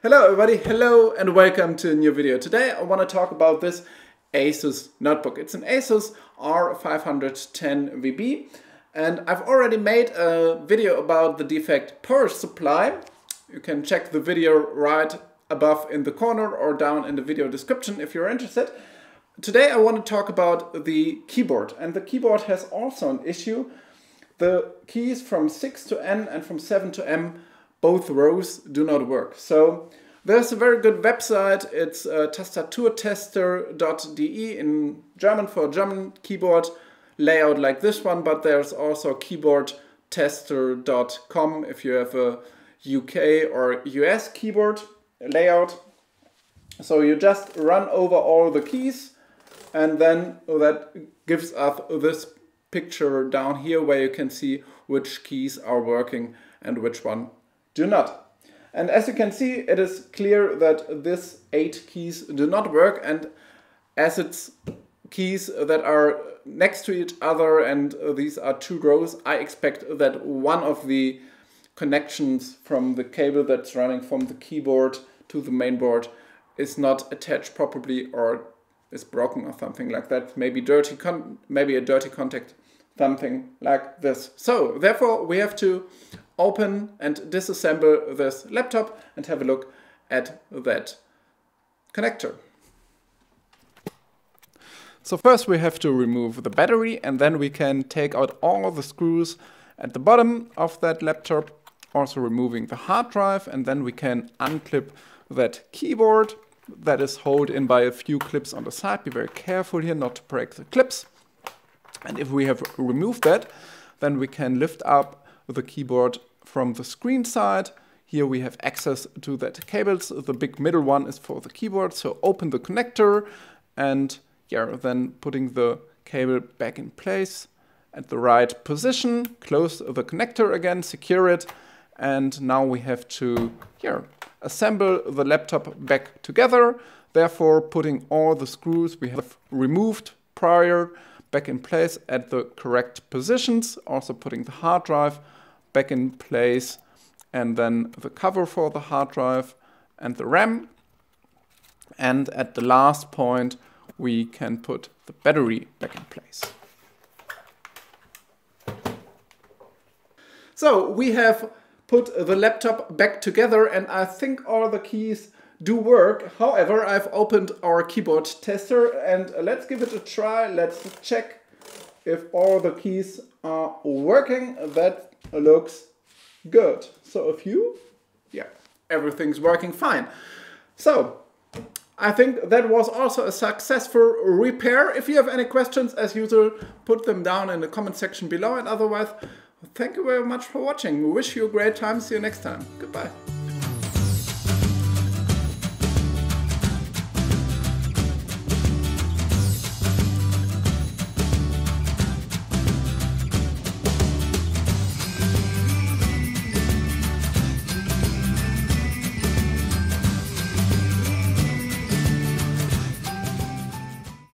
Hello everybody, hello and welcome to a new video. Today I want to talk about this Asus notebook. It's an Asus R510VB and I've already made a video about the defect power supply. You can check the video right above in the corner or down in the video description if you're interested. Today I want to talk about the keyboard, and the keyboard has also an issue. The keys from 6 to N and from 7 to M, both rows do not work. So there's a very good website. It's tastaturtester.de in German for a German keyboard layout like this one, but there's also keyboardtester.com if you have a UK or US keyboard layout. So you just run over all the keys, and then that gives us this picture down here where you can see which keys are working and which one do not. And as you can see, it is clear that these 8 keys do not work, and as it's keys that are next to each other and these are 2 rows, I expect that one of the connections from the cable that's running from the keyboard to the main board is not attached properly or is broken or something like that. Maybe maybe a dirty contact, something like this. So therefore we have to open and disassemble this laptop and have a look at that connector. So first we have to remove the battery, and then we can take out all the screws at the bottom of that laptop, also removing the hard drive, and then we can unclip that keyboard that is held in by a few clips on the side. Be very careful here not to break the clips. And if we have removed that, then we can lift up the keyboard from the screen side. Here we have access to that cables. The big middle one is for the keyboard. So open the connector and then putting the cable back in place at the right position. Close the connector again, secure it. And now we have to assemble the laptop back together. Therefore, putting all the screws we have removed prior back in place at the correct positions. Also putting the hard drive back in place, and then the cover for the hard drive and the RAM. And at the last point, we can put the battery back in place. So we have put the laptop back together, and I think all the keys do work. However, I've opened our keyboard tester, and let's give it a try. Let's check if all the keys are working. That looks good. So a few, everything's working fine. So I think that was also a successful repair. If you have any questions, as usual, put them down in the comment section below, and otherwise, thank you very much for watching. We wish you a great time. See you next time. Goodbye.